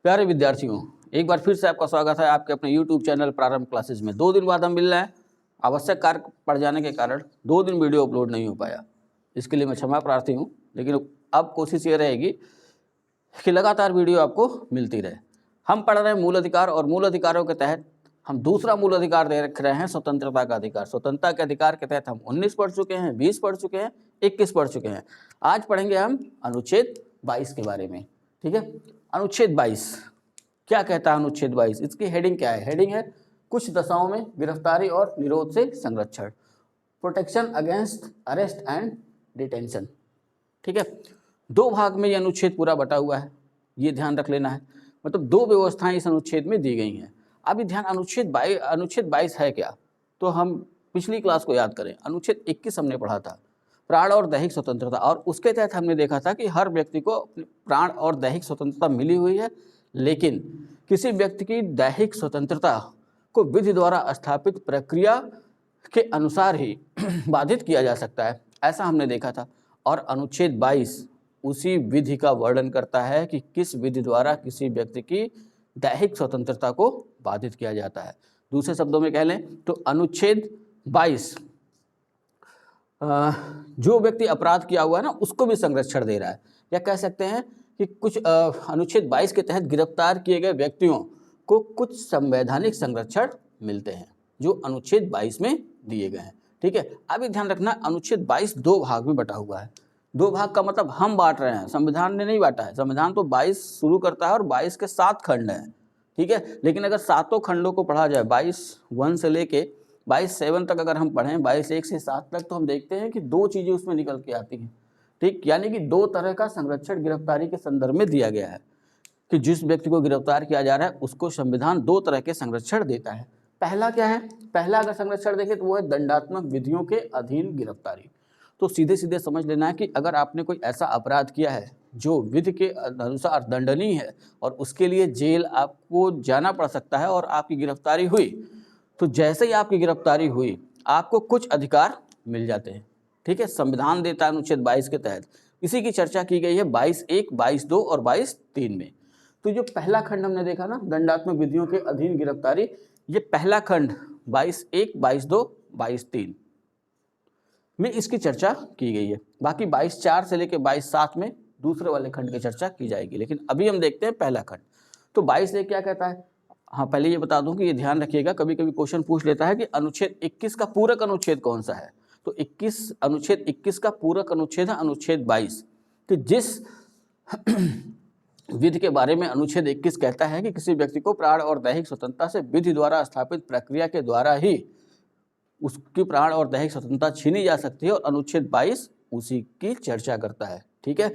प्यारे विद्यार्थियों, एक बार फिर से आपका स्वागत है आपके अपने YouTube चैनल प्रारंभ क्लासेस में। 2 दिन बाद हम मिल रहे हैं। आवश्यक कार्य पड़ जाने के कारण 2 दिन वीडियो अपलोड नहीं हो पाया, इसके लिए मैं क्षमा प्रार्थी हूँ। लेकिन अब कोशिश ये रहेगी कि लगातार वीडियो आपको मिलती रहे। हम पढ़ रहे हैं मूल अधिकार, और मूल अधिकारों के तहत हम दूसरा मूल अधिकार दे रख रहे हैं, स्वतंत्रता का अधिकार। स्वतंत्रता के अधिकार के तहत हम 19 पढ़ चुके हैं, 20 पढ़ चुके हैं, 21 पढ़ चुके हैं। आज पढ़ेंगे हम अनुच्छेद 22 के बारे में। ठीक है, अनुच्छेद 22 क्या कहता है? अनुच्छेद 22 इसकी हेडिंग क्या है? हेडिंग है कुछ दशाओं में गिरफ्तारी और निरोध से संरक्षण, protection against arrest and detention. ठीक है, 2 भाग में ये अनुच्छेद पूरा बटा हुआ है, ये ध्यान रख लेना है। मतलब 2 व्यवस्थाएं इस अनुच्छेद में दी गई हैं। अभी ध्यान, अनुच्छेद 22 है क्या? तो हम पिछली क्लास को याद करें। अनुच्छेद 21 हमने पढ़ा था, प्राण और दैहिक स्वतंत्रता, और उसके तहत हमने देखा था कि हर व्यक्ति को प्राण और दैहिक स्वतंत्रता मिली हुई है, लेकिन किसी व्यक्ति की दैहिक स्वतंत्रता को विधि द्वारा स्थापित प्रक्रिया के अनुसार ही बाधित किया जा सकता है, ऐसा हमने देखा था। और अनुच्छेद 22 उसी विधि का वर्णन करता है कि किस विधि द्वारा किसी व्यक्ति की दैहिक स्वतंत्रता को बाधित किया जाता है। दूसरे शब्दों में कह लें तो अनुच्छेद 22 जो व्यक्ति अपराध किया हुआ है ना, उसको भी संरक्षण दे रहा है। या कह सकते हैं कि कुछ अनुच्छेद 22 के तहत गिरफ्तार किए गए व्यक्तियों को कुछ संवैधानिक संरक्षण मिलते हैं जो अनुच्छेद 22 में दिए गए हैं। ठीक है, अभी ध्यान रखना, अनुच्छेद 22 2 भाग में बटा हुआ है। 2 भाग का मतलब हम बांट रहे हैं, संविधान ने नहीं बांटा है। संविधान तो 22 शुरू करता है और 22 के 7 खंड हैं। ठीक है, लेकिन अगर सातों खंडों को पढ़ा जाए, 22(1) से लेके 22(7) तक अगर हम पढ़ें, 22(1) से 7 तक, तो हम देखते हैं कि 2 चीज़ें उसमें निकल के आती हैं। ठीक, यानी कि 2 तरह का संरक्षण गिरफ्तारी के संदर्भ में दिया गया है कि जिस व्यक्ति को गिरफ्तार किया जा रहा है उसको संविधान 2 तरह के संरक्षण देता है। पहला क्या है? पहला अगर संरक्षण देखें तो वो है दंडात्मक विधियों के अधीन गिरफ्तारी। तो सीधे सीधे समझ लेना है कि अगर आपने कोई ऐसा अपराध किया है जो विधि के अनुसार दंडनीय है और उसके लिए जेल आपको जाना पड़ सकता है और आपकी गिरफ्तारी हुई, तो जैसे ही आपकी गिरफ्तारी हुई आपको कुछ अधिकार मिल जाते हैं। ठीक है, संविधान देता है अनुच्छेद 22 के तहत। इसी की चर्चा की गई है 22(1), 22(2) और 22(3) में। तो जो पहला खंड हमने देखा ना, दंडात्मक विधियों के अधीन गिरफ्तारी, ये पहला खंड 22(1), 22(2), 22(3) में इसकी चर्चा की गई है। बाकी 22(4) से लेकर 22(7) में दूसरे वाले खंड की चर्चा की जाएगी, लेकिन अभी हम देखते हैं पहला खंड। तो 22(1) क्या कहता है? हाँ, पहले ये बता दूं कि ये ध्यान रखिएगा, कभी कभी क्वेश्चन पूछ लेता है कि अनुच्छेद 21 का पूरक अनुच्छेद कौन सा है। तो अनुच्छेद 21 का पूरक अनुच्छेद है अनुच्छेद 22, कि जिस विधि के बारे में अनुच्छेद 21 कहता है कि किसी व्यक्ति को प्राण और दैहिक स्वतंत्रता से विधि द्वारा स्थापित प्रक्रिया के द्वारा ही उसकी प्राण और दैहिक स्वतंत्रता छीनी जा सकती है, और अनुच्छेद 22 उसी की चर्चा करता है। ठीक है,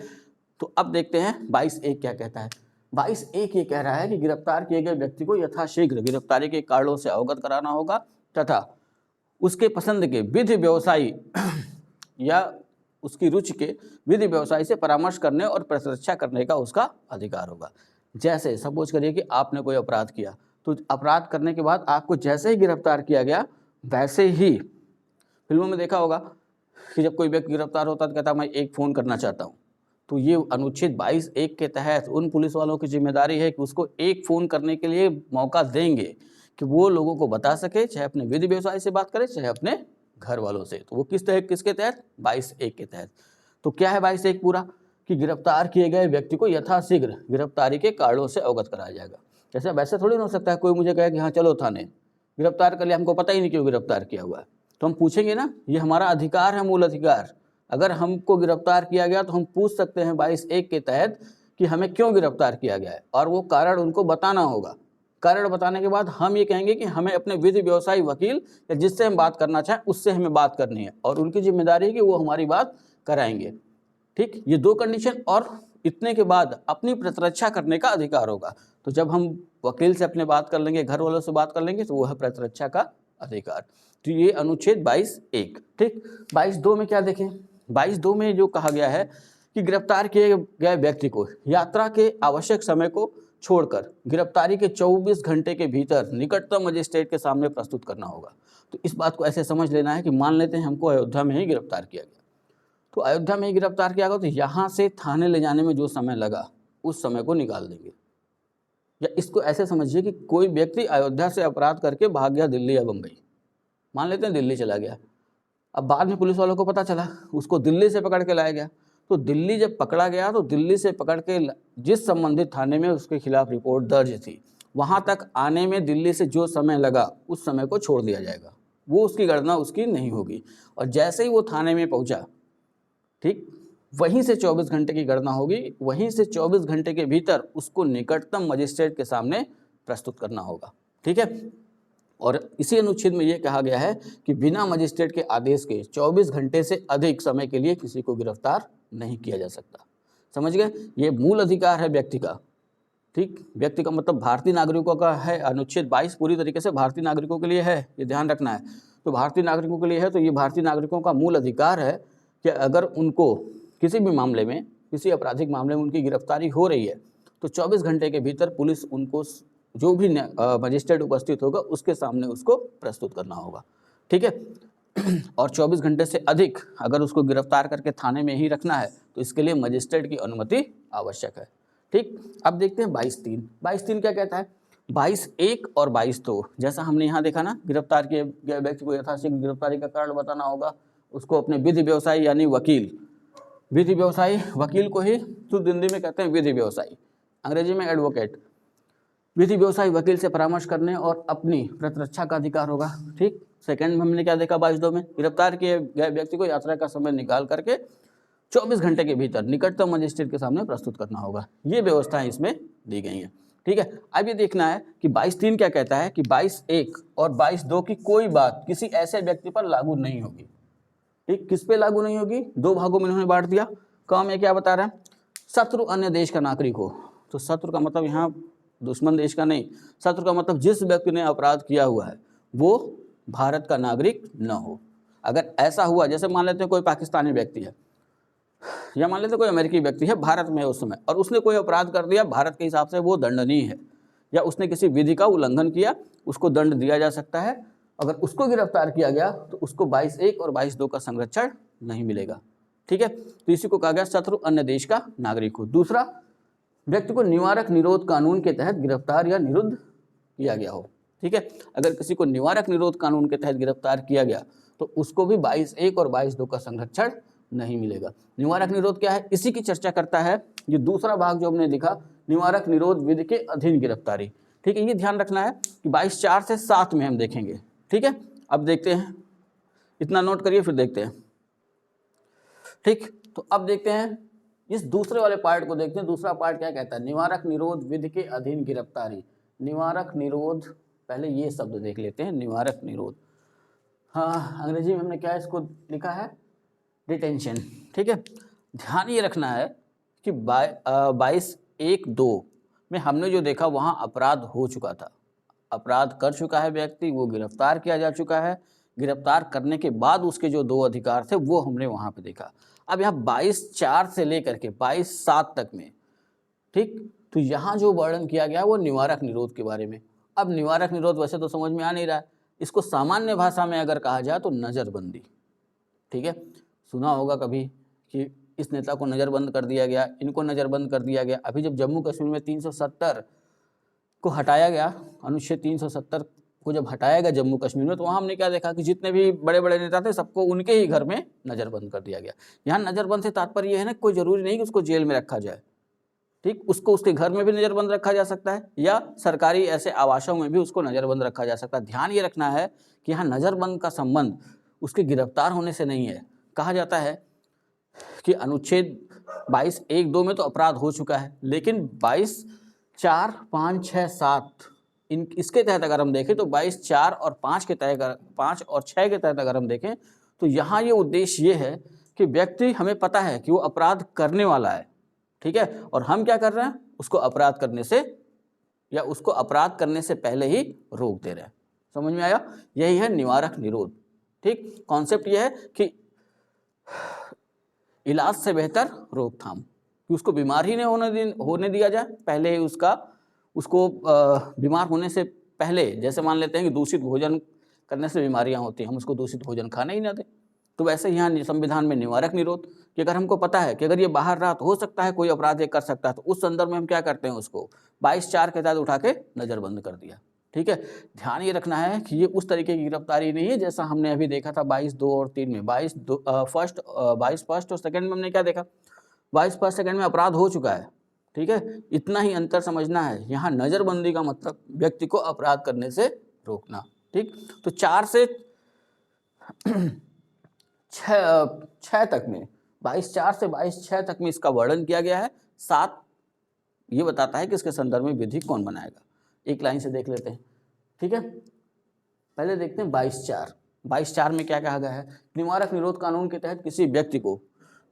तो अब देखते हैं 22(1) क्या कहता है। 22(1) ये कह रहा है कि गिरफ्तार किए गए व्यक्ति को यथाशीघ्र गिरफ्तारी के कारणों से अवगत कराना होगा तथा उसके पसंद के विधि व्यवसायी या उसकी रुचि के विधि व्यवसायी से परामर्श करने और प्रतिरक्षा करने का उसका अधिकार होगा। जैसे सपोज करिए कि आपने कोई अपराध किया, तो अपराध करने के बाद आपको जैसे ही गिरफ्तार किया गया, वैसे ही फिल्मों में देखा होगा कि जब कोई व्यक्ति गिरफ्तार होता है तो कहता मैं एक फ़ोन करना चाहता हूँ। तो ये अनुच्छेद 22(1) के तहत उन पुलिस वालों की जिम्मेदारी है कि उसको एक फ़ोन करने के लिए मौका देंगे कि वो लोगों को बता सके, चाहे अपने विधि व्यवसायी से बात करे, चाहे अपने घर वालों से। तो वो किसके तहत? 22(1) के तहत। तो क्या है 22(1) पूरा? कि गिरफ्तार किए गए व्यक्ति को यथाशीघ्र गिरफ्तारी के कारणों से अवगत कराया जाएगा। जैसे वैसे थोड़ी ना हो सकता है कोई मुझे कहे कि हाँ चलो थाने, गिरफ्तार कर लिया, हमको पता ही नहीं क्यों गिरफ्तार किया हुआ है। तो हम पूछेंगे ना, ये हमारा अधिकार है, मूल अधिकार। अगर हमको गिरफ्तार किया गया तो हम पूछ सकते हैं 22(1) के तहत कि हमें क्यों गिरफ्तार किया गया है, और वो कारण उनको बताना होगा। कारण बताने के बाद हम ये कहेंगे कि हमें अपने विधि व्यवसायी वकील या जिससे हम बात करना चाहें उससे हमें बात करनी है, और उनकी जिम्मेदारी है कि वो हमारी बात कराएंगे। ठीक, ये 2 कंडीशन, और इतने के बाद अपनी प्रतिरक्षा करने का अधिकार होगा। तो जब हम वकील से अपने बात कर लेंगे, घर वालों से बात कर लेंगे, तो वो है प्रतिरक्षा का अधिकार। तो ये अनुच्छेद 22(1). ठीक, 22(2) में क्या देखें? 22(2) में जो कहा गया है कि गिरफ्तार किए गए व्यक्ति को यात्रा के आवश्यक समय को छोड़कर गिरफ्तारी के 24 घंटे के भीतर निकटतम मजिस्ट्रेट के सामने प्रस्तुत करना होगा। तो इस बात को ऐसे समझ लेना है कि मान लेते हैं हमको अयोध्या में ही गिरफ्तार किया गया, तो अयोध्या में ही गिरफ्तार किया गया, तो यहाँ से थाने ले जाने में जो समय लगा उस समय को निकाल देंगे। या इसको ऐसे समझिए कि कोई व्यक्ति अयोध्या से अपराध करके भाग गया दिल्ली या बम्बई, मान लेते हैं दिल्ली चला गया, अब बाद में पुलिस वालों को पता चला, उसको दिल्ली से पकड़ के लाया गया, तो दिल्ली जब पकड़ा गया तो दिल्ली से पकड़ के जिस संबंधित थाने में उसके खिलाफ रिपोर्ट दर्ज थी, वहाँ तक आने में दिल्ली से जो समय लगा उस समय को छोड़ दिया जाएगा, वो उसकी गणना उसकी नहीं होगी। और जैसे ही वो थाने में पहुँचा, ठीक, वहीं से 24 घंटे की गणना होगी, वहीं से 24 घंटे के भीतर उसको निकटतम मजिस्ट्रेट के सामने प्रस्तुत करना होगा। ठीक है, और इसी अनुच्छेद में ये कहा गया है कि बिना मजिस्ट्रेट के आदेश के 24 घंटे से अधिक समय के लिए किसी को गिरफ्तार नहीं किया जा सकता। समझ गए, ये मूल अधिकार है व्यक्ति का। ठीक, व्यक्ति का मतलब भारतीय नागरिकों का है। अनुच्छेद 22 पूरी तरीके से भारतीय नागरिकों के लिए है, ये ध्यान रखना है। तो भारतीय नागरिकों के लिए है, तो ये भारतीय नागरिकों का मूल अधिकार है कि अगर उनको किसी भी मामले में, किसी आपराधिक मामले में उनकी गिरफ्तारी हो रही है तो 24 घंटे के भीतर पुलिस उनको जो भी मजिस्ट्रेट उपस्थित होगा उसके सामने उसको प्रस्तुत करना होगा। ठीक है, और 24 घंटे से अधिक अगर उसको गिरफ्तार करके थाने में ही रखना है तो इसके लिए मजिस्ट्रेट की अनुमति आवश्यक है। ठीक, अब देखते हैं 22(3). 22(3) क्या कहता है? 22(1) और 22(2), जैसा हमने यहाँ देखा ना, गिरफ्तार किए गए व्यक्ति को यथाशीघ्र गिरफ्तारी का कारण बताना होगा, उसको अपने विधि व्यवसायी यानी वकील, विधि व्यवसायी वकील को ही शुद्ध हिंदी में कहते हैं विधि व्यवसायी, अंग्रेजी में एडवोकेट। विधि व्यवसायी वकील से परामर्श करने और अपनी प्रतिरक्षा का अधिकार होगा। ठीक, सेकंड में हमने क्या देखा 22(2) में, गिरफ्तार किए गए व्यक्ति को यात्रा का समय निकाल करके 24 घंटे के भीतर निकटतम मजिस्ट्रेट के सामने प्रस्तुत करना होगा। ये व्यवस्थाएं इसमें दी गई हैं। ठीक है, अब ये देखना है कि 22(3) क्या कहता है कि 22(1) और 22(2) की कोई बात किसी ऐसे व्यक्ति पर लागू नहीं होगी। ठीक, किस पे लागू नहीं होगी? दो भागों में इन्होंने बांट दिया। काम ये क्या बता रहा है? शत्रु अन्य देश का नागरिक हो, तो शत्रु का मतलब यहाँ दुश्मन देश का नहीं, शत्रु का मतलब जिस व्यक्ति ने अपराध किया हुआ है वो भारत का नागरिक न हो। अगर ऐसा हुआ, जैसे मान लेते हैं कोई पाकिस्तानी व्यक्ति है या मान लेते हैं कोई अमेरिकी व्यक्ति है, भारत में है उस समय, और उसने कोई अपराध कर दिया, भारत के हिसाब से वो दंडनीय है, या उसने किसी विधि का उल्लंघन किया, उसको दंड दिया जा सकता है। अगर उसको गिरफ्तार किया गया तो उसको 22(1) और 22(2) का संरक्षण नहीं मिलेगा। ठीक है, तो इसी को कहा गया शत्रु अन्य देश का नागरिक हो। दूसरा, व्यक्ति को निवारक निरोध कानून के तहत गिरफ्तार या निरुद्ध किया गया हो। ठीक है, अगर किसी को निवारक निरोध कानून के तहत गिरफ्तार किया गया तो उसको भी 22(1) और 22(2) का संरक्षण नहीं मिलेगा। निवारक निरोध क्या है, इसी की चर्चा करता है ये दूसरा भाग जो हमने देखा, निवारक निरोध विधि के अधीन गिरफ्तारी। ठीक है, ये ध्यान रखना है कि 22(4) से 7 में हम देखेंगे। ठीक है, अब देखते हैं, इतना नोट करिए फिर देखते हैं। ठीक, तो अब देखते हैं इस दूसरे वाले पार्ट को देखते हैं। दूसरा पार्ट क्या कहता है? निवारक निरोध विधि के अधीन गिरफ्तारी। निवारक निरोध, पहले ये शब्द देख लेते हैं, निवारक निरोध। हाँ, अंग्रेजी में हमने क्या इसको लिखा है? डिटेंशन। ठीक है, ध्यान ये रखना है कि 22(1)(2) में हमने जो देखा वहाँ अपराध हो चुका था, अपराध कर चुका है व्यक्ति, वो गिरफ्तार किया जा चुका है, गिरफ्तार करने के बाद उसके जो 2 अधिकार थे वो हमने वहाँ पे देखा। अब यहाँ 22(4) से लेकर के 22(7) तक में, ठीक, तो यहाँ जो वर्णन किया गया वो निवारक निरोध के बारे में। अब निवारक निरोध वैसे तो समझ में आ नहीं रहा है, इसको सामान्य भाषा में अगर कहा जाए तो नज़रबंदी। ठीक है, सुना होगा कभी कि इस नेता को नज़रबंद कर दिया गया, इनको नज़रबंद कर दिया गया। अभी जब जम्मू कश्मीर में 370 को हटाया गया, अनुच्छेद 370 को जब हटाया गया जम्मू कश्मीर में, तो वहाँ हमने क्या देखा कि जितने भी बड़े बड़े नेता थे सबको उनके ही घर में नज़रबंद कर दिया गया। यहाँ नज़रबंद से तात्पर्य यह है ना, कोई ज़रूरी नहीं कि उसको जेल में रखा जाए। ठीक, उसको उसके घर में भी नज़रबंद रखा जा सकता है या सरकारी ऐसे आवासों में भी उसको नज़रबंद रखा जा सकता है। ध्यान ये रखना है कि यहाँ नज़रबंद का संबंध उसके गिरफ्तार होने से नहीं है। कहा जाता है कि अनुच्छेद 22(1)(2) में तो अपराध हो चुका है, लेकिन 22(4), 5, 6, 7 इसके तहत अगर हम देखें तो 22(4) और 5 के तहत, 5 और 6 के तहत अगर हम देखें तो यहाँ ये उद्देश्य ये है कि व्यक्ति, हमें पता है कि वो अपराध करने वाला है, ठीक है, और हम क्या कर रहे हैं, उसको अपराध करने से या उसको अपराध करने से पहले ही रोक दे रहे हैं। समझ में आया? यही है निवारक निरोध। ठीक, कॉन्सेप्ट ये है कि इलाज से बेहतर रोकथाम, कि उसको बीमार ही नहीं होने दिया जाए, पहले ही उसको बीमार होने से पहले, जैसे मान लेते हैं कि दूषित भोजन करने से बीमारियां होती हैं, हम उसको दूषित भोजन खाने ही ना दें। तो वैसे यहाँ संविधान में निवारक निरोध कि अगर हमको पता है कि अगर ये बाहर रहा तो हो सकता है कोई अपराध ये कर सकता है, तो उस संदर्भ में हम क्या करते हैं, उसको 22(4) के तहत उठा के नज़रबंद कर दिया। ठीक है, ध्यान ये रखना है कि ये उस तरीके की गिरफ्तारी नहीं है जैसा हमने अभी देखा था 22(2) और 3 में। 22 फर्स्ट और सेकंड में हमने क्या देखा, 22 फर्स्ट सेकंड में अपराध हो चुका है। ठीक है, इतना ही अंतर समझना है। यहाँ नज़रबंदी का मतलब व्यक्ति को अपराध करने से रोकना। ठीक, तो 4 से 6 तक में, 22(4) से 22(6) तक में इसका वर्णन किया गया है। 7 ये बताता है कि इसके संदर्भ में विधि कौन बनाएगा। एक लाइन से देख लेते हैं। ठीक है, पहले देखते हैं 22(4). 22(4) में क्या कहा गया है, निवारक निरोध कानून के तहत किसी व्यक्ति को,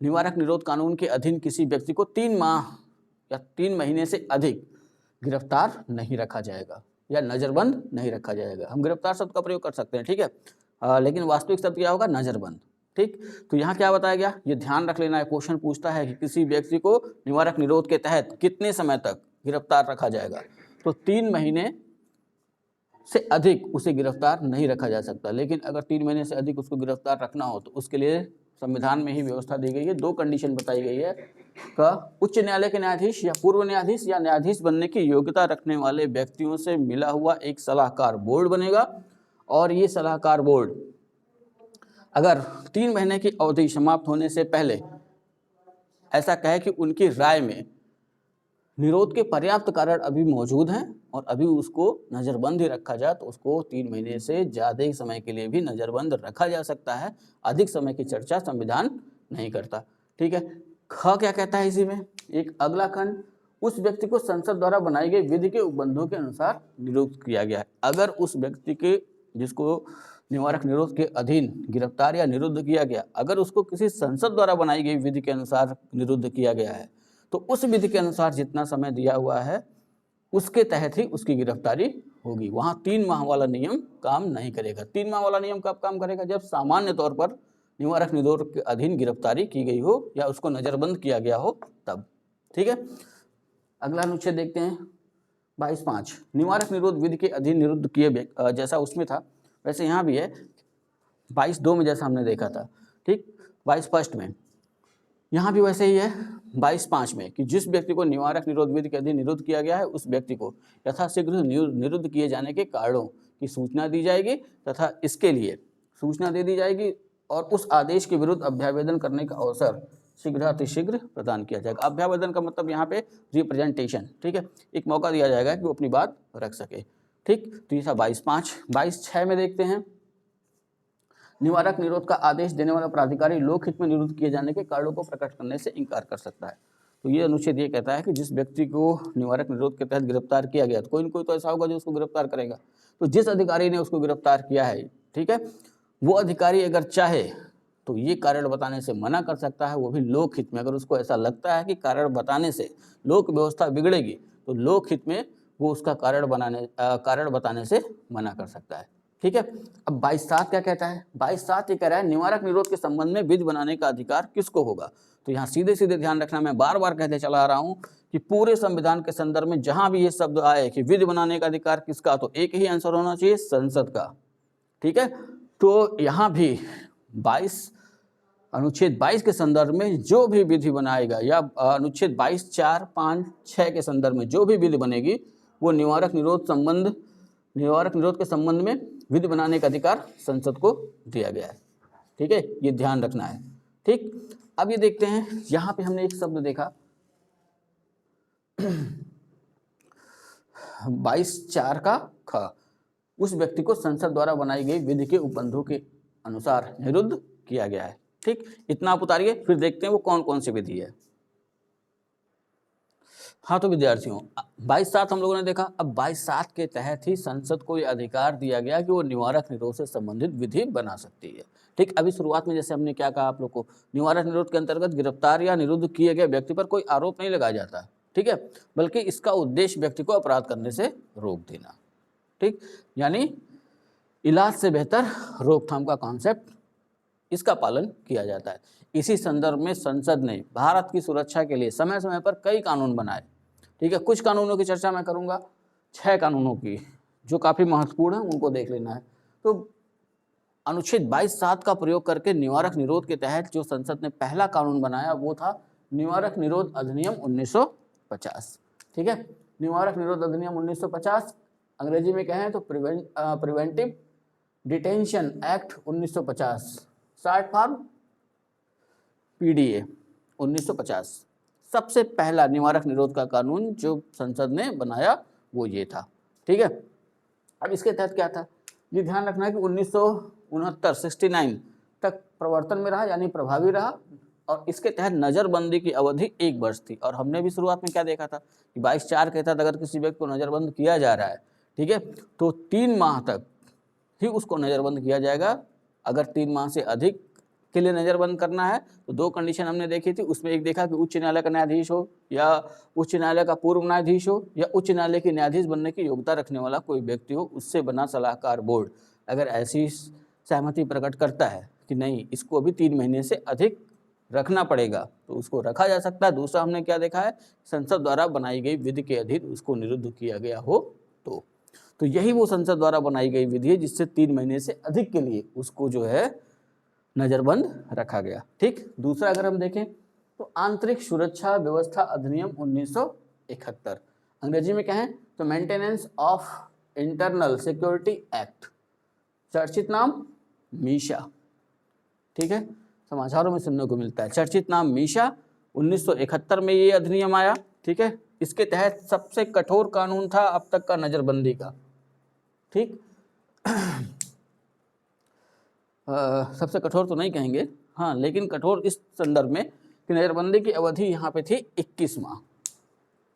निवारक निरोध कानून के अधीन किसी व्यक्ति को 3 माह या 3 महीने से अधिक गिरफ्तार नहीं रखा जाएगा या नज़रबंद नहीं रखा जाएगा। हम गिरफ्तार शब्द का प्रयोग कर सकते हैं, ठीक है, लेकिन वास्तविक शब्द क्या होगा, नज़रबंद। ठीक, तो यहाँ क्या बताया गया, ये ध्यान रख लेना है। क्वेश्चन पूछता है कि किसी व्यक्ति को निवारक निरोध के तहत कितने समय तक गिरफ्तार रखा जाएगा, तो 3 महीने से अधिक उसे गिरफ्तार नहीं रखा जा सकता। लेकिन अगर 3 महीने से अधिक उसको गिरफ्तार रखना हो तो उसके लिए संविधान में ही व्यवस्था दी गई है। 2 कंडीशन बताई गई है का उच्च न्यायालय के न्यायाधीश या पूर्व न्यायाधीश या न्यायाधीश बनने की योग्यता रखने वाले व्यक्तियों से मिला हुआ एक सलाहकार बोर्ड बनेगा, और ये सलाहकार बोर्ड अगर 3 महीने की अवधि समाप्त होने से पहले ऐसा कहे कि उनकी राय में निरोध के पर्याप्त कारण अभी मौजूद हैं और अभी उसको नज़रबंद ही रखा जाए, तो उसको 3 महीने से ज़्यादा समय के लिए भी नज़रबंद रखा जा सकता है। अधिक समय की चर्चा संविधान नहीं करता। ठीक है, ख क्या कहता है इसी में, एक अगला खंड, उस व्यक्ति को संसद द्वारा बनाई गई विधि के उपबंधों के अनुसार निरुक्त किया गया है। अगर उस व्यक्ति के जिसको निवारक निरोध के अधीन गिरफ्तार या निरुद्ध किया गया, अगर उसको किसी संसद द्वारा बनाई गई विधि के अनुसार निरुद्ध किया गया है, तो उस विधि के अनुसार जितना समय दिया हुआ है उसके तहत ही उसकी गिरफ्तारी होगी। वहाँ 3 माह वाला नियम काम नहीं करेगा। 3 माह वाला नियम कब काम करेगा, जब सामान्य तौर पर निवारक निरोध के अधीन गिरफ्तारी की गई हो या उसको नज़रबंद किया गया हो तब। ठीक है, अगला अनुच्छेद देखते हैं 22(5), निवारक निरोध विधि के अधीन निरुद्ध किए जैसा उसमें था वैसे यहाँ भी है 22(2) में जैसा हमने देखा था। ठीक, 22 फर्स्ट में यहाँ भी वैसे ही है 22(5) में कि जिस व्यक्ति को निवारक निरोध विधि के अधीन निरुद्ध किया गया है उस व्यक्ति को यथाशीघ्र निरुद्ध किए जाने के कारणों की सूचना दी जाएगी तथा इसके लिए सूचना दे दी जाएगी और उस आदेश के विरुद्ध अभ्यावेदन करने का अवसर शीघ्रातिशीघ्र प्रदान किया जाएगा। अभ्यावेदन का मतलब यहाँ पे रिप्रेजेंटेशन। ठीक है, एक मौका दिया जाएगा कि वो अपनी बात रख सके। ठीक, तो ये था 22(5). 22(6) में देखते हैं, निवारक निरोध का आदेश देने वाला प्राधिकारी लोकहित में निरुद्ध किए जाने के कारणों को प्रकट करने से इनकार कर सकता है। तो ये अनुच्छेद ये कहता है कि जिस व्यक्ति को निवारक निरोध के तहत गिरफ्तार किया गया, तो कोई न कोई तो ऐसा होगा जो उसको गिरफ्तार करेगा। तो जिस अधिकारी ने उसको गिरफ्तार किया है, ठीक है, वो अधिकारी अगर चाहे तो ये कारण बताने से मना कर सकता है, वो भी लोकहित में। अगर उसको ऐसा लगता है कि कारण बताने से लोक व्यवस्था बिगड़ेगी तो लोकहित में वो उसका कारण बताने से मना कर सकता है। ठीक है, अब 22(7) क्या कहता है, 22(7) ये कह रहा है निवारक निरोध के संबंध में विधि बनाने का अधिकार किसको होगा। तो यहाँ सीधे सीधे ध्यान रखना, मैं बार बार कहते चला आ रहा हूँ कि पूरे संविधान के संदर्भ में जहाँ भी ये शब्द आए कि विधि बनाने का अधिकार किसका, तो एक ही आंसर होना चाहिए, संसद का। ठीक है, तो यहाँ भी अनुच्छेद 22 के संदर्भ में जो भी विधि बनाएगा या अनुच्छेद 22, 4, 5, 6 के संदर्भ में जो भी विधि बनेगी वो निवारक निरोध के संबंध में विधि बनाने का अधिकार संसद को दिया गया है। ठीक है, ये ध्यान रखना है। ठीक, अब ये देखते हैं, यहाँ पे हमने एक शब्द देखा 22(4) का ख, उस व्यक्ति को संसद द्वारा बनाई गई विधि के उपबंधों के अनुसार निरुद्ध किया गया है। ठीक, इतना आप उतारिए, फिर देखते हैं वो कौन कौन सी विधि है। हाँ, तो विद्यार्थियों 22(7) हम लोगों ने देखा। अब 22(7) के तहत ही संसद को ये अधिकार दिया गया कि वो निवारक निरोध से संबंधित विधि बना सकती है। ठीक, अभी शुरुआत में जैसे हमने क्या कहा आप लोग को, निवारक निरोध के अंतर्गत गिरफ्तार या निरुद्ध किए गए व्यक्ति पर कोई आरोप नहीं लगाया जाता। ठीक है, बल्कि इसका उद्देश्य व्यक्ति को अपराध करने से रोक देना। ठीक, यानी इलाज से बेहतर रोकथाम का कॉन्सेप्ट, इसका पालन किया जाता है। इसी संदर्भ में संसद ने भारत की सुरक्षा के लिए समय समय पर कई कानून बनाए। ठीक है, कुछ कानूनों की चर्चा मैं करूंगा, 6 कानूनों की जो काफ़ी महत्वपूर्ण है, उनको देख लेना है। तो अनुच्छेद 22(7) का प्रयोग करके निवारक निरोध के तहत जो संसद ने पहला कानून बनाया वो था निवारक निरोध अधिनियम 1950। ठीक है, निवारक निरोध अधिनियम 1950, अंग्रेजी में कहें तो preventive detention act 1950, short form PDA 1950। सबसे पहला निवारक निरोध का कानून जो संसद ने बनाया वो ये था। ठीक है, अब इसके तहत क्या था, ये ध्यान रखना है कि 1969 तक प्रवर्तन में रहा, यानी प्रभावी रहा, और इसके तहत नज़रबंदी की अवधि 1 वर्ष थी। और हमने भी शुरुआत में क्या देखा था कि 22(4) के तहत अगर किसी व्यक्ति को नज़रबंद किया जा रहा है, ठीक है, तो 3 माह तक ही उसको नज़रबंद किया जाएगा। अगर 3 माह से अधिक के लिए नज़रबंद करना है तो 2 कंडीशन हमने देखी थी। उसमें एक देखा कि उच्च न्यायालय का न्यायाधीश हो या उच्च न्यायालय का पूर्व न्यायाधीश हो या उच्च न्यायालय के न्यायाधीश बनने की योग्यता रखने वाला कोई व्यक्ति हो, उससे बना सलाहकार बोर्ड अगर ऐसी सहमति प्रकट करता है कि नहीं इसको अभी 3 महीने से अधिक रखना पड़ेगा तो उसको रखा जा सकता है। दूसरा हमने क्या देखा है, संसद द्वारा बनाई गई विधि के अधीन उसको निरुद्ध किया गया हो तो यही वो संसद द्वारा बनाई गई विधि है जिससे 3 महीने से अधिक के लिए उसको जो है नज़रबंद रखा गया। ठीक, दूसरा अगर हम देखें तो आंतरिक सुरक्षा व्यवस्था अधिनियम 1971, अंग्रेजी में कहें तो maintenance of internal security act, चर्चित नाम मीशा। ठीक है, समाचारों में सुनने को मिलता है, चर्चित नाम मीशा। 1971 में ये अधिनियम आया। ठीक है, इसके तहत सबसे कठोर कानून था अब तक का नज़रबंदी का। ठीक, सबसे कठोर तो नहीं कहेंगे, हाँ, लेकिन कठोर इस संदर्भ में कि नज़रबंदी की अवधि यहाँ पे थी 21 माह।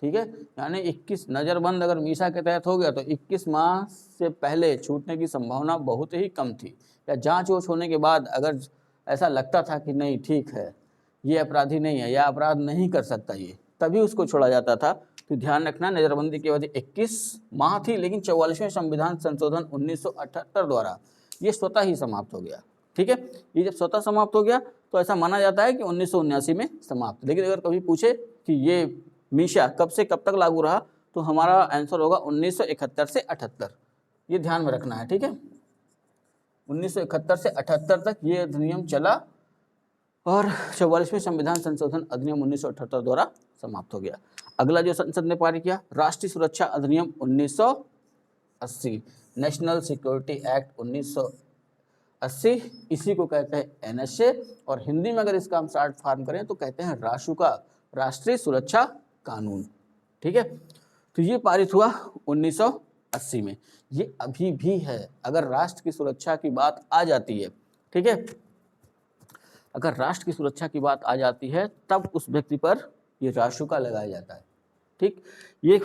ठीक है, यानी 21 नज़रबंद अगर मीशा के तहत हो गया तो 21 माह से पहले छूटने की संभावना बहुत ही कम थी, या जांच वोच होने के बाद अगर ऐसा लगता था कि नहीं ठीक है ये अपराधी नहीं है या अपराध नहीं कर सकता ये, तभी उसको छोड़ा जाता था। तो ध्यान रखना नज़रबंदी की अवधि 21 माह थी, लेकिन 44वें संविधान संशोधन 1978 द्वारा ये स्वतः ही समाप्त हो गया। ठीक है, ये जब स्वतः समाप्त हो गया तो ऐसा माना जाता है कि 1979 में समाप्त। लेकिन अगर कभी पूछे कि ये मीशा कब से कब तक लागू रहा तो हमारा आंसर होगा 1971 से 78, ये ध्यान में रखना है। ठीक है, 1971 से 78 तक ये अधिनियम चला और 44वें संविधान संशोधन अधिनियम 1978 द्वारा समाप्त हो गया। अगला जो संसद ने पारित किया राष्ट्रीय सुरक्षा अधिनियम 1980, नेशनल सिक्योरिटी एक्ट 1980, इसी को कहते हैं एनएसए, और हिंदी में अगर इसका हम शॉर्ट फॉर्म करें तो कहते हैं रासुका, राष्ट्रीय सुरक्षा कानून। ठीक है, तो ये पारित हुआ 1980 में। ये अभी भी है, अगर राष्ट्र की सुरक्षा की बात आ जाती है, ठीक है, अगर राष्ट्र की सुरक्षा की बात आ जाती है तब उस व्यक्ति पर ये रासुका लगाया जाता है। ठीक, ये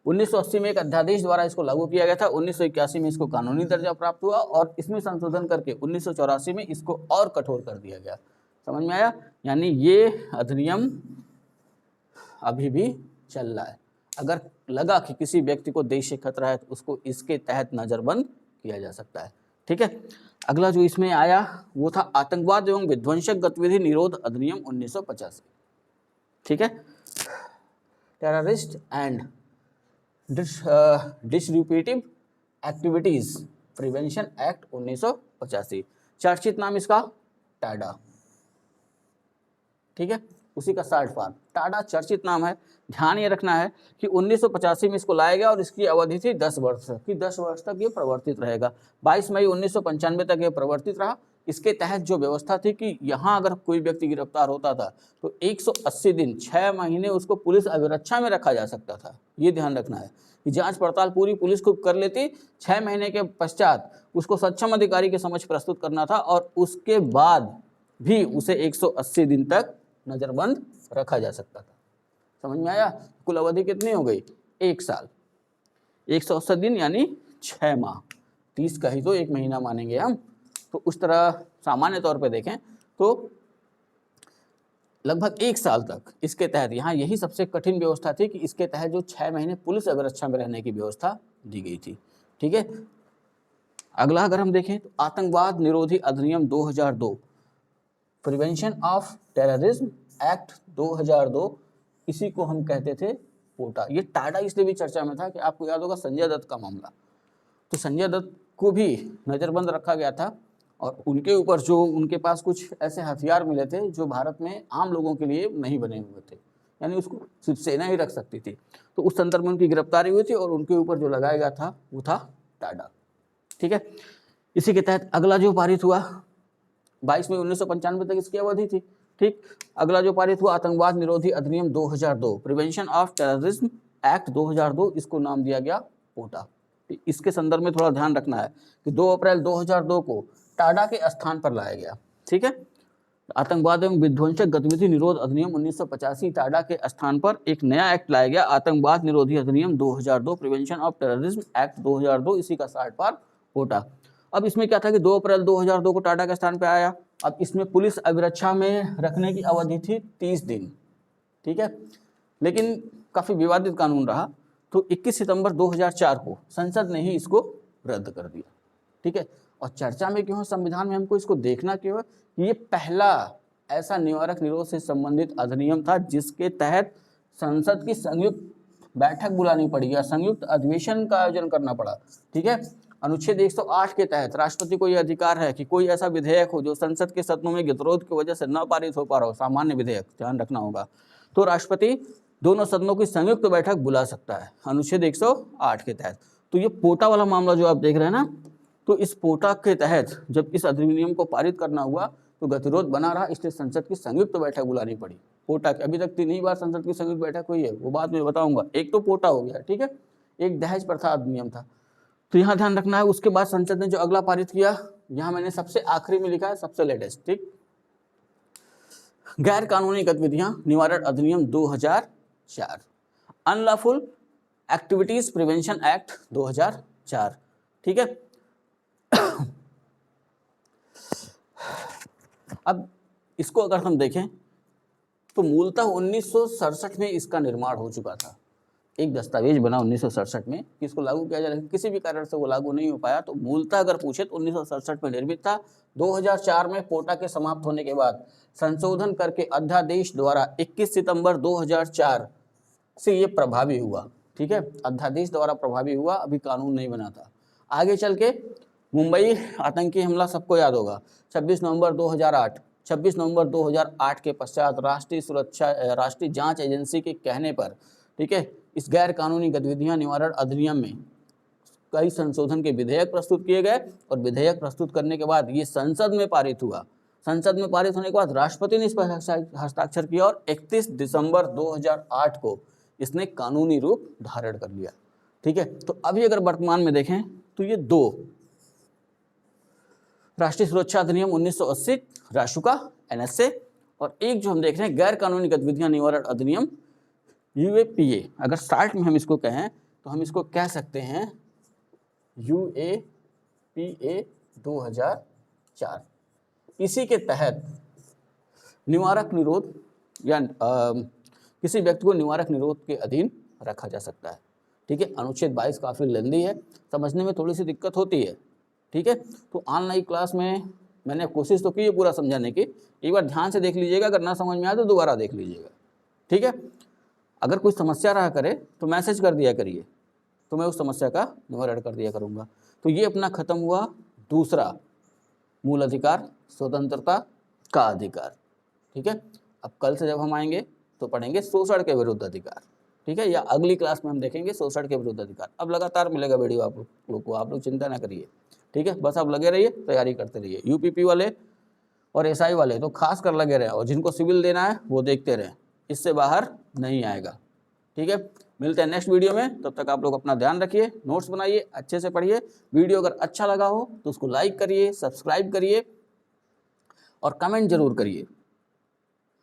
1980 में एक अध्यादेश द्वारा इसको लागू किया गया था, 1981 में इसको कानूनी दर्जा प्राप्त हुआ और इसमें संशोधन करके 1984 में इसको और कठोर कर दिया गया। समझ में आया, यानी ये अधिनियम अभी भी चल रहा है। अगर लगा कि किसी व्यक्ति को देश से खतरा है तो उसको इसके तहत नज़रबंद किया जा सकता है। ठीक है, अगला जो इसमें आया वो था आतंकवाद एवं विध्वंसक गतिविधि निरोध अधिनियम 1985। ठीक है, terrorist and disruptive activities prevention act 1985, चर्चित नाम इसका टाडा। ठीक है, उसी का शॉर्ट फॉर्म टाडा चर्चित नाम है। ध्यान ये रखना है कि 1985 में इसको लाया गया और इसकी अवधि थी 10 वर्ष की, 10 वर्ष तक ये प्रवर्तित रहेगा। 22 मई 1995 तक ये प्रवर्तित रहा। इसके तहत जो व्यवस्था थी कि यहाँ अगर कोई व्यक्ति गिरफ्तार होता था तो 180 दिन 6 महीने उसको पुलिस अभिरक्षा में रखा जा सकता था। ये ध्यान रखना है कि जांच पड़ताल पूरी पुलिस को कर लेती, 6 महीने के पश्चात उसको सक्षम अधिकारी के समक्ष प्रस्तुत करना था और उसके बाद भी उसे 180 दिन तक नज़रबंद रखा जा सकता था। समझ में आया, कुल अवधि कितनी हो गई, 1 साल, 180 दिन यानी 6 माह, 30 का ही तो 1 महीना मानेंगे हम। तो उस तरह सामान्य तौर पे देखें तो लगभग 1 साल तक इसके तहत, यहाँ यही सबसे कठिन व्यवस्था थी कि इसके तहत जो 6 महीने पुलिस अभिरक्षा में रहने की व्यवस्था दी गई थी। ठीक है, अगला अगर हम देखें तो आतंकवाद निरोधी अधिनियम 2002, प्रिवेंशन ऑफ टेररिज्म एक्ट 2002, इसी को हम कहते थे पोटा। ये टाडा इसलिए भी चर्चा में था कि आपको याद होगा संजय दत्त का मामला, तो संजय दत्त को भी नज़रबंद रखा गया था और उनके ऊपर जो उनके पास कुछ ऐसे हथियार मिले थे जो भारत में आम लोगों के लिए नहीं बने हुए थे, यानी उसको सिर्फ सेना ही रख सकती थी। तो उस संदर्भ में उनकी गिरफ्तारी हुई थी और उनके ऊपर जो लगाया गया था वो था टाडा। ठीक है, इसी के तहत अगला जो पारित हुआ 22 मई 1995 तक इसकी अवधि थी। ठीक, अगला जो पारित हुआ आतंकवाद निरोधी अधिनियम 2002, प्रिवेंशन ऑफ टेररिज्म एक्ट 2002, इसको नाम दिया गया पोटा। इसके संदर्भ में थोड़ा ध्यान रखना है कि 2 अप्रैल 2002 को टाडा के स्थान पर लाया गया। ठीक है, आतंकवाद एवं विध्वंसक गतिविधि निरोध अधिनियम 1985 टाडा के स्थान पर एक नया एक्ट लाया गया, आतंकवाद निरोधी अधिनियम 2002, प्रिवेंशन ऑफ टेररिज्म एक्ट 2002, इसी का शार्ट फॉर्म पोटा। अब इसमें क्या था कि 2 अप्रैल 2002 को टाडा के स्थान पर आया। अब इसमें पुलिस अभिरक्षा में रखने की अवधि थी 30 दिन। ठीक है, लेकिन काफ़ी विवादित कानून रहा, तो 21 सितंबर 2004 को संसद ने ही इसको रद्द कर दिया। ठीक है, और चर्चा में क्यों, संविधान में हमको इसको देखना क्यों है कि ये पहला ऐसा निवारक निरोध से संबंधित अधिनियम था जिसके तहत संसद की संयुक्त बैठक बुलानी पड़ी या संयुक्त अधिवेशन का आयोजन करना पड़ा। ठीक है, अनुच्छेद 108 के तहत राष्ट्रपति को यह अधिकार है कि कोई ऐसा विधेयक हो जो संसद के सदनों में गतिरोध की वजह से न पारित हो पा रहा हो, सामान्य विधेयक ध्यान रखना होगा, तो राष्ट्रपति दोनों सदनों की संयुक्त बैठक बुला सकता है अनुच्छेद 108 के तहत। तो ये पोटा वाला मामला जो आप देख रहे हैं ना, तो इस पोटा के तहत जब इस अधिनियम को पारित करना हुआ तो गतिरोध बना रहा, इसलिए संसद की संयुक्त बैठक बुलानी पड़ी। पोटा की अभी तक 3 ही बार संसद की संयुक्त बैठक हुई है, वो बाद में बताऊंगा। एक तो पोटा हो गया, ठीक है, एक दहेज प्रथा अधिनियम था, तो यहाँ ध्यान रखना है। उसके बाद संसद ने जो अगला पारित किया, यहाँ मैंने सबसे आखिरी में लिखा है सबसे लेटेस्ट, ठीक, गैर कानूनी गतिविधियां निवारण अधिनियम 2004, अनलॉफुल एक्टिविटीज प्रिवेंशन एक्ट 2004। ठीक है, अब इसको अगर हम देखें तो मूलतः 1967 में इसका निर्माण हो चुका था। एक दस्तावेज बना 1967 में कि इसको लागू किया जाए, किसी भी कारण से वो लागू नहीं हो पाया। तो मूलतः अगर पूछे तो 1967 में निर्मित था। 2004 में पोटा के समाप्त होने के बाद संशोधन करके अध्यादेश द्वारा 21 सितंबर 2004 से ये प्रभावी हुआ। ठीक है, अध्यादेश द्वारा प्रभावी हुआ, अभी कानून नहीं बना था। आगे चल के मुंबई आतंकी हमला सबको याद होगा, 26 नवंबर 2008। 26 नवंबर 2008 के पश्चात राष्ट्रीय जांच एजेंसी के कहने पर, ठीक है, इस गैर कानूनी गतिविधियां निवारण अधिनियम में कई संशोधन के विधेयक प्रस्तुत किए गए और विधेयक प्रस्तुत करने के बाद ये संसद में पारित हुआ। संसद में पारित होने के बाद राष्ट्रपति ने इस पर हस्ताक्षर किया और 31 दिसंबर 2008 को इसने कानूनी रूप धारण कर लिया। ठीक है, तो अभी अगर वर्तमान में देखें तो ये 2 राष्ट्रीय सुरक्षा अधिनियम 1980 रासुका NSA, और एक जो हम देख रहे हैं गैर कानूनी गतिविधियां निवारण अधिनियम UAPA। अगर शॉर्ट में हम इसको कहें तो हम इसको कह सकते हैं UAPA 2004। इसी के तहत निवारक निरोध या किसी व्यक्ति को निवारक निरोध के अधीन रखा जा सकता है। ठीक है, अनुच्छेद 22 काफ़ी लंबी है, समझने में थोड़ी सी दिक्कत होती है। ठीक है, तो ऑनलाइन क्लास में मैंने कोशिश तो की है पूरा समझाने की, एक बार ध्यान से देख लीजिएगा, अगर ना समझ में आए तो दोबारा देख लीजिएगा। ठीक है, अगर कोई समस्या रहा करे तो मैसेज कर दिया करिए, तो मैं उस समस्या का निवारण कर दिया करूँगा। तो ये अपना खत्म हुआ दूसरा मूल अधिकार, स्वतंत्रता का अधिकार। ठीक है, अब कल से जब हम आएंगे तो पढ़ेंगे शोषण के विरुद्ध अधिकार। ठीक है, या अगली क्लास में हम देखेंगे शोषण के विरुद्ध अधिकार। अब लगातार मिलेगा वीडियो आप लोग को, आप लोग चिंता ना करिए। ठीक है, बस आप लगे रहिए, तैयारी करते रहिए। UPP वाले और SI वाले तो खास कर लगे रहे, और जिनको सिविल देना है वो देखते रहें, इससे बाहर नहीं आएगा। ठीक है, मिलते हैं नेक्स्ट वीडियो में, तब तक आप लोग अपना ध्यान रखिए, नोट्स बनाइए, अच्छे से पढ़िए। वीडियो अगर अच्छा लगा हो तो उसको लाइक करिए, सब्सक्राइब करिए और कमेंट जरूर करिए।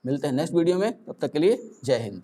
मिलते हैं नेक्स्ट वीडियो में, तब तक के लिए जय हिंद।